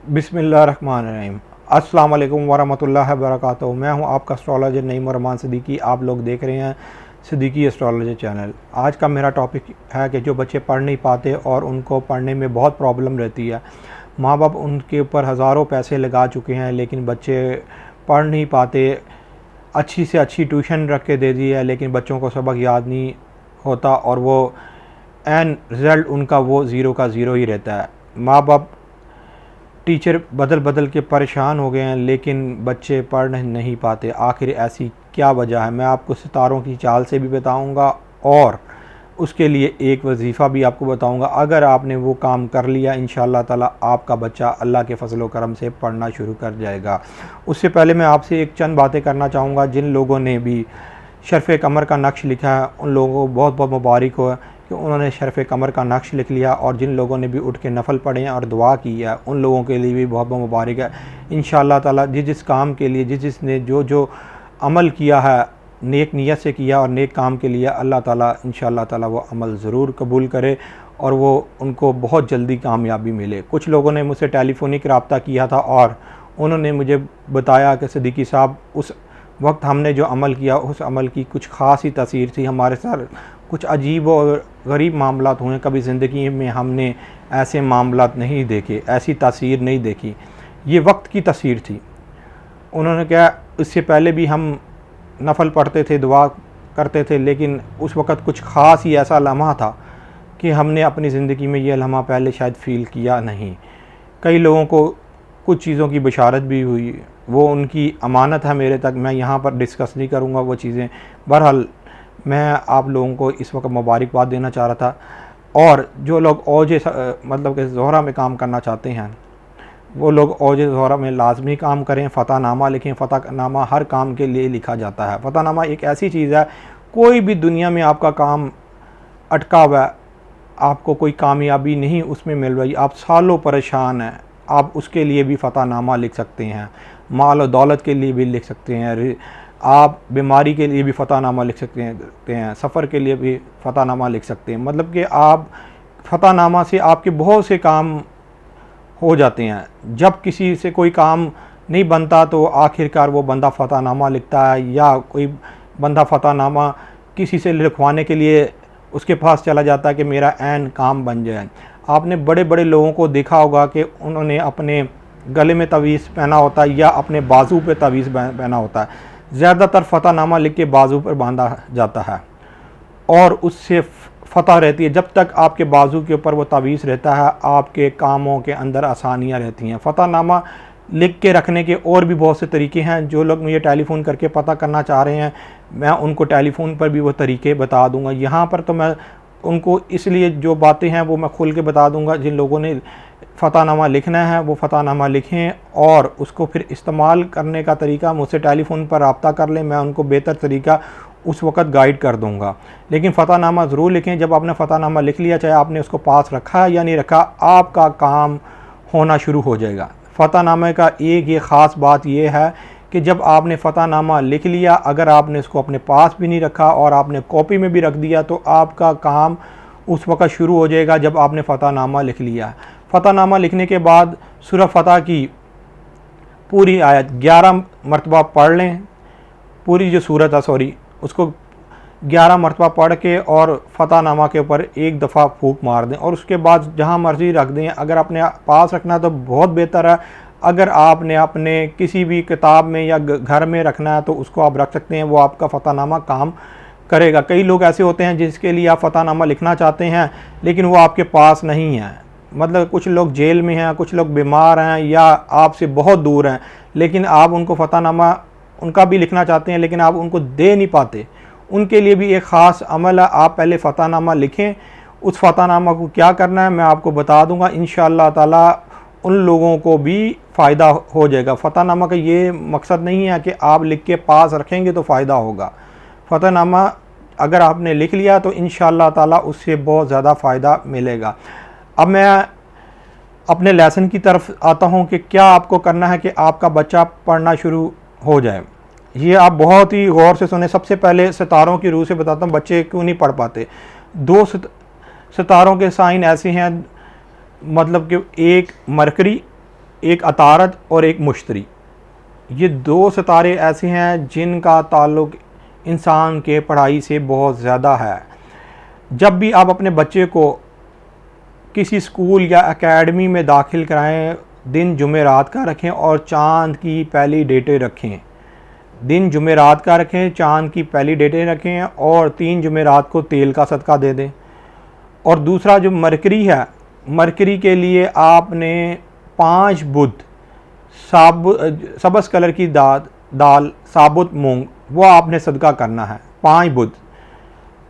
बिस्मिल्लाहिर्रहमानिर्रहीम। अस्सलाम वालेकुम वरहमतुल्लाहि वबरकातुहू। मैं हूं आपका एस्ट्रोलॉजर नईम रहमान सिद्दीकी। आप लोग देख रहे हैं सिद्दीकी एस्ट्रोलॉजर चैनल। आज का मेरा टॉपिक है कि जो बच्चे पढ़ नहीं पाते और उनको पढ़ने में बहुत प्रॉब्लम रहती है, माँ बाप उनके ऊपर हज़ारों पैसे लगा चुके हैं लेकिन बच्चे पढ़ नहीं पाते। अच्छी से अच्छी ट्यूशन रख के दे दी है लेकिन बच्चों को सबक याद नहीं होता और वो एन रिज़ल्ट उनका वो ज़ीरो का ज़ीरो ही रहता है। माँ बाप टीचर बदल बदल के परेशान हो गए हैं लेकिन बच्चे पढ़ नहीं पाते। आखिर ऐसी क्या वजह है, मैं आपको सितारों की चाल से भी बताऊंगा और उसके लिए एक वजीफ़ा भी आपको बताऊंगा। अगर आपने वो काम कर लिया इंशाअल्लाह ताला आपका बच्चा अल्लाह के फजल व करम से पढ़ना शुरू कर जाएगा। उससे पहले मैं आपसे एक चंद बातें करना चाहूँगा। जिन लोगों ने भी शर्फ़ कमर का नक्श लिखा है उन लोगों को बहुत बहुत मुबारक हो कि उन्होंने शर्फ़ कमर का नक्श लिख लिया, और जिन लोगों ने भी उठ के नफ़ल पढ़े हैं और दुआ की है उन लोगों के लिए भी बहुत बहुत मुबारक है। इंशाअल्लाह ताला जिस काम के लिए जिसने जो अमल किया है नेक नीयत से किया और नेक काम के लिए, अल्लाह ताला इंशाअल्लाह ताला वो अमल ज़रूर कबूल करे और वो उनको बहुत जल्दी कामयाबी मिले। कुछ लोगों ने मुझसे टेलीफोनिक रब्ता किया था और उन्होंने मुझे बताया कि सिद्दीकी साहब उस वक्त हमने जो अमल किया उस अमल की कुछ ख़ास ही तसीर थी, हमारे साथ कुछ अजीब और गरीब मामलात हुए, कभी ज़िंदगी में हमने ऐसे मामलात नहीं देखे, ऐसी तसीर नहीं देखी। ये वक्त की तसीर थी। उन्होंने कहा इससे पहले भी हम नफल पढ़ते थे, दुआ करते थे, लेकिन उस वक़्त कुछ ख़ास ही ऐसा लम्हा था कि हमने अपनी ज़िंदगी में ये लम्हा पहले शायद फ़ील किया नहीं। कई लोगों को कुछ चीज़ों की बशारत भी हुई, वो उनकी अमानत है मेरे तक, मैं यहाँ पर डिस्कस नहीं करूँगा वो चीज़ें। बहरहाल मैं आप लोगों को इस वक्त मुबारकबाद देना चाह रहा था। और जो लोग औजे मतलब कि ज़ोहरा में काम करना चाहते हैं वो लोग औजे ज़ोहरा में लाजमी काम करें, फ़तहनामा लिखें। फ़तहनामा हर काम के लिए लिखा जाता है। फ़तहनामा एक ऐसी चीज़ है, कोई भी दुनिया में आपका काम अटका हुआ है, आपको कोई कामयाबी नहीं उसमें मिल रही, आप सालों परेशान हैं, आप उसके लिए भी फ़तहनामा लिख सकते हैं। माल और दौलत के लिए भी लिख सकते हैं, आप बीमारी के लिए भी फ़तहनामा लिख सकते हैं, सफ़र के लिए भी फ़तहनामा लिख सकते हैं। मतलब कि आप फ़तहनामा से आपके बहुत से काम हो जाते हैं। जब किसी से कोई काम नहीं बनता तो आखिरकार वो बंदा फ़तहनामा लिखता है, या कोई बंदा फ़तहनामा किसी से लिखवाने के लिए उसके पास चला जाता है कि मेरा ऐन काम बन जाए। आपने बड़े बड़े लोगों को देखा होगा कि उन्होंने अपने गले में तवीज़ पहना होता है या अपने बाजू पे तवीज़ पहना होता है। ज़्यादातर फ़तहनामा लिख के बाजू पर बांधा जाता है और उससे फ़तह रहती है। जब तक आपके बाजू के ऊपर वो तवीज़ रहता है आपके कामों के अंदर आसानियाँ रहती हैं। फ़तहनामा लिख के रखने के और भी बहुत से तरीके हैं। जो लोग मुझे टेलीफ़ोन करके पता करना चाह रहे हैं मैं उनको टेलीफ़ोन पर भी वो तरीके बता दूंगा। यहाँ पर तो मैं उनको इसलिए जो बातें हैं वो मैं खुल के बता दूंगा। जिन लोगों ने फ़तहनामा लिखना है वो फ़तहनामा लिखें और उसको फिर इस्तेमाल करने का तरीका मुझसे टेलीफ़ोन पर रब्ता कर लें, मैं उनको बेहतर तरीका उस वक़्त गाइड कर दूंगा। लेकिन फ़तहनामा ज़रूर लिखें। जब आपने फ़तहनामा लिख लिया, चाहे आपने उसको पास रखा है या नहीं रखा, आपका काम होना शुरू हो जाएगा। फ़तहनामे का एक ये ख़ास बात यह है कि जब आपने फ़तहनामा लिख लिया, अगर आपने इसको अपने पास भी नहीं रखा और आपने कॉपी में भी रख दिया तो आपका काम उस वक़्त शुरू हो जाएगा जब आपने फ़तहनामा लिख लिया। फ़तहनामा लिखने के बाद सूरह फ़तह की पूरी आयत 11 मरतबा पढ़ लें। पूरी जो सूरत है उसको 11 मरतबा पढ़ के और फ़तहनामा के ऊपर एक दफ़ा फूंक मार दें और उसके बाद जहाँ मर्ज़ी रख दें। अगर अपने पास रखना है तो बहुत बेहतर है, अगर आपने अपने किसी भी किताब में या घर में रखना है तो उसको आप रख सकते हैं, वो आपका फ़तहनामा काम करेगा। कई लोग ऐसे होते हैं जिसके लिए आप फ़तहनामा लिखना चाहते हैं लेकिन वो आपके पास नहीं है। मतलब कुछ लोग जेल में हैं, कुछ लोग बीमार हैं या आपसे बहुत दूर हैं, लेकिन आप उनको फ़तहनामा उनका भी लिखना चाहते हैं लेकिन आप उनको दे नहीं पाते। उनके लिए भी एक ख़ास अमल है, आप पहले फ़तहनामा लिखें। उस फ़तहनामा को क्या करना है मैं आपको बता दूंगा। इंशाअल्लाह ताला उन लोगों को भी फ़ायदा हो जाएगा। फ़तहनामा का ये मकसद नहीं है कि आप लिख के पास रखेंगे तो फ़ायदा होगा। फ़तहनामा अगर आपने लिख लिया तो इंशाअल्लाह ताला उससे बहुत ज़्यादा फ़ायदा मिलेगा। अब मैं अपने लेसन की तरफ आता हूँ कि क्या आपको करना है कि आपका बच्चा पढ़ना शुरू हो जाए। ये आप बहुत ही गौर से सुने। सबसे पहले सितारों की रूह से बताता हूँ बच्चे क्यों नहीं पढ़ पाते। दो सितारों के साइन ऐसे हैं, मतलब कि एक मरकरी एक अतारद और एक मुश्तरी। ये दो सितारे ऐसे हैं जिनका ताल्लुक़ इंसान के पढ़ाई से बहुत ज़्यादा है। जब भी आप अपने बच्चे को किसी स्कूल या एकेडमी में दाखिल कराएं, दिन जुमेरात का रखें और चाँद की पहली डेटें रखें। दिन जुमेरात का रखें, चाँद की पहली डेटें रखें और 3 जुमेरात को तेल का सदका दे दें। और दूसरा जो मरकरी है, मरकरी के लिए आपने 5 बुध सब्ज़ कलर की दाल साबुत मूंग वो आपने सदका करना है, 5 बुध।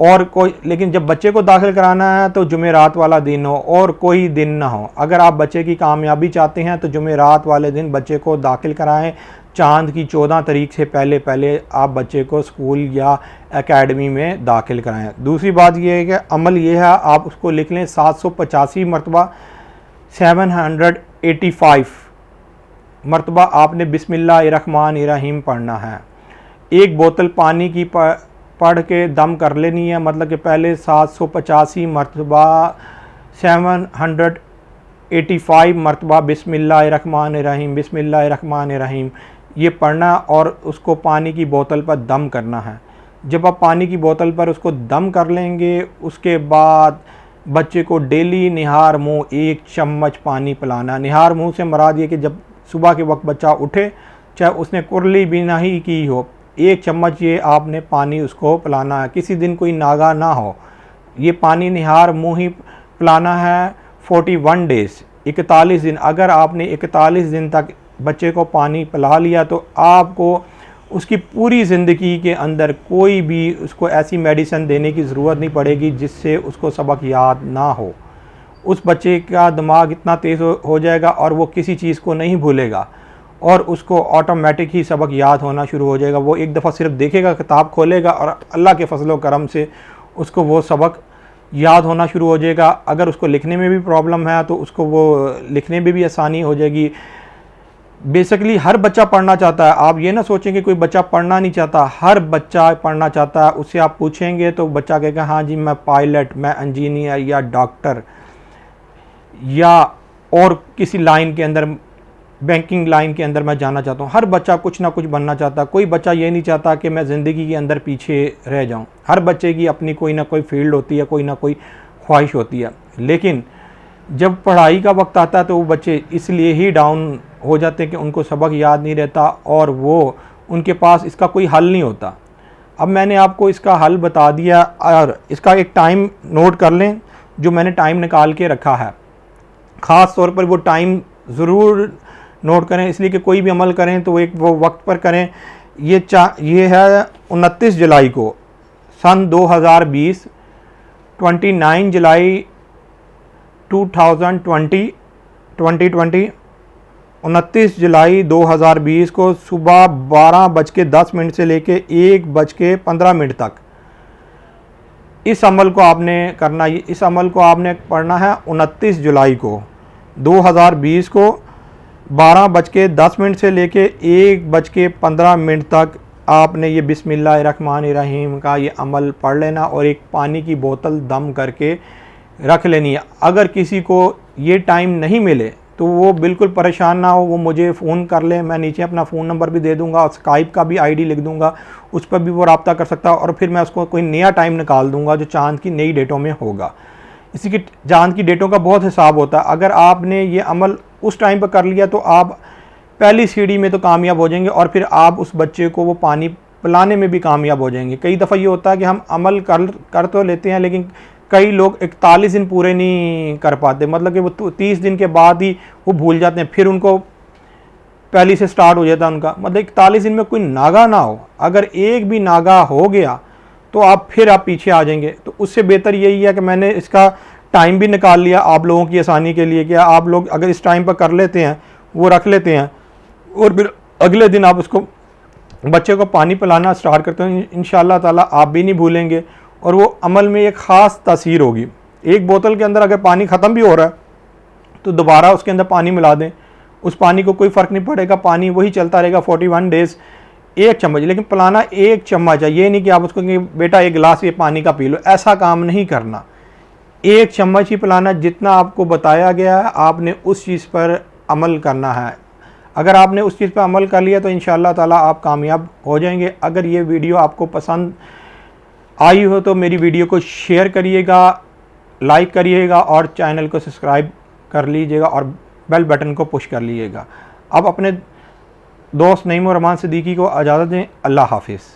और कोई, लेकिन जब बच्चे को दाखिल कराना है तो जुमेरात वाला दिन हो और कोई दिन ना हो। अगर आप बच्चे की कामयाबी चाहते हैं तो जुमेरात वाले दिन बच्चे को दाखिल कराएं। चाँद की 14 तारीख से पहले पहले आप बच्चे को स्कूल या एकेडमी में दाखिल कराएं। दूसरी बात यह है कि अमल ये है, आप उसको लिख लें 785 मरतबा 785 मरतबा आपने बिस्मिल्लाहिर्रहमानिर्रहीम पढ़ना है। एक बोतल पानी की पढ़ के दम कर लेनी है, मतलब कि पहले 785 मरतबा 785 मरतबा बिस्मिल्लाहिर्रहमानिर्रहीम बिस्मिल्लाहिर्रहमानिर्रहीम ये पढ़ना और उसको पानी की बोतल पर दम करना है। जब आप पानी की बोतल पर उसको दम कर लेंगे, उसके बाद बच्चे को डेली निहार मुँह 1 चम्मच पानी पिलाना। निहार मुँह से मुराद ये कि जब सुबह के वक्त बच्चा उठे, चाहे उसने कुरली भी नहीं की हो, 1 चम्मच ये आपने पानी उसको पिलाना है। किसी दिन कोई नागा ना हो, ये पानी निहार मुँह ही पिलाना है। 41 डेज़ 41 दिन, अगर आपने 41 दिन तक बच्चे को पानी पिला लिया तो आपको उसकी पूरी ज़िंदगी के अंदर कोई भी उसको ऐसी मेडिसिन देने की ज़रूरत नहीं पड़ेगी जिससे उसको सबक याद ना हो। उस बच्चे का दिमाग इतना तेज़ हो जाएगा और वो किसी चीज़ को नहीं भूलेगा और उसको ऑटोमेटिक ही सबक याद होना शुरू हो जाएगा। वो एक दफ़ा सिर्फ देखेगा, किताब खोलेगा और अल्लाह के फजल करम से उसको वो सबक याद होना शुरू हो जाएगा। अगर उसको लिखने में भी प्रॉब्लम है तो उसको वो लिखने में भी आसानी हो जाएगी। बेसिकली हर बच्चा पढ़ना चाहता है। आप ये ना सोचें कि कोई बच्चा पढ़ना नहीं चाहता, हर बच्चा पढ़ना चाहता है। उससे आप पूछेंगे तो बच्चा कहेगा हाँ जी मैं पायलट, मैं इंजीनियर या डॉक्टर या और किसी लाइन के अंदर, बैंकिंग लाइन के अंदर मैं जाना चाहता हूँ। हर बच्चा कुछ ना कुछ बनना चाहता है। कोई बच्चा ये नहीं चाहता कि मैं ज़िंदगी के अंदर पीछे रह जाऊँ। हर बच्चे की अपनी कोई ना कोई फील्ड होती है, कोई ना कोई ख्वाहिश होती है। लेकिन जब पढ़ाई का वक्त आता है तो वो बच्चे इसलिए ही डाउन हो जाते हैं कि उनको सबक याद नहीं रहता और वो उनके पास इसका कोई हल नहीं होता। अब मैंने आपको इसका हल बता दिया और इसका एक टाइम नोट कर लें जो मैंने टाइम निकाल के रखा है। ख़ास तौर पर वो टाइम ज़रूर नोट करें, इसलिए कि कोई भी अमल करें तो वो वक्त पर करें। ये है 29 जुलाई को सन 2020, 29 जुलाई 2020 29 जुलाई 2020 को सुबह 12:10 से लेके 1:15 तक इस अमल को आपने करना। इस अमल को आपने पढ़ना है 29 जुलाई को 2020 को 12:10 से लेके 1:15 तक आपने ये बिस्मिल्लाहिर्रहमानिर्रहीम का ये अमल पढ़ लेना और एक पानी की बोतल दम करके रख लेनी है। अगर किसी को ये टाइम नहीं मिले तो वो बिल्कुल परेशान ना हो, वो मुझे फ़ोन कर ले। मैं नीचे अपना फ़ोन नंबर भी दे दूंगा और स्काइप का भी आईडी लिख दूंगा, उस पर भी वो रब्ता कर सकता है और फिर मैं उसको कोई नया टाइम निकाल दूंगा जो चाँद की नई डेटों में होगा। इसी की चाँद की डेटों का बहुत हिसाब होता है। अगर आपने ये अमल उस टाइम पर कर लिया तो आप पहली सीढ़ी में तो कामयाब हो जाएंगे और फिर आप उस बच्चे को वो पानी पिलाने में भी कामयाब हो जाएंगे। कई दफ़ा ये होता है कि हम अमल कर तो लेते हैं लेकिन कई लोग 41 दिन पूरे नहीं कर पाते, मतलब कि वो 30 दिन के बाद ही वो भूल जाते हैं, फिर उनको पहली से स्टार्ट हो जाता है उनका। मतलब 41 दिन में कोई नागा ना हो, अगर एक भी नागा हो गया तो आप पीछे आ जाएंगे। तो उससे बेहतर यही है कि मैंने इसका टाइम भी निकाल लिया आप लोगों की आसानी के लिए कि आप लोग अगर इस टाइम पर कर लेते हैं, वो रख लेते हैं और फिर अगले दिन आप उसको बच्चे को पानी पिलाना स्टार्ट करते हैं, इंशाअल्लाह ताला आप भी नहीं भूलेंगे और वो अमल में एक ख़ास तासीर होगी। एक बोतल के अंदर अगर पानी ख़त्म भी हो रहा है तो दोबारा उसके अंदर पानी मिला दें, उस पानी को कोई फ़र्क नहीं पड़ेगा, पानी वही चलता रहेगा 41 डेज़। 1 चम्मच, लेकिन पिलाना 1 चम्मच है। ये नहीं कि आप उसको कि बेटा 1 गिलास ये पानी का पी लो, ऐसा काम नहीं करना। 1 चम्मच ही पिलाना। जितना आपको बताया गया है आपने उस चीज़ पर अमल करना है। अगर आपने उस चीज़ पर अमल कर लिया तो इंशाअल्लाह ताला आप कामयाब हो जाएंगे। अगर ये वीडियो आपको पसंद आई हो तो मेरी वीडियो को शेयर करिएगा, लाइक करिएगा और चैनल को सब्सक्राइब कर लीजिएगा और बेल बटन को पुश कर लीजिएगा। अब अपने दोस्त नईम और रहमान सिद्दीकी को इजाज़त दें। अल्लाह हाफिज़।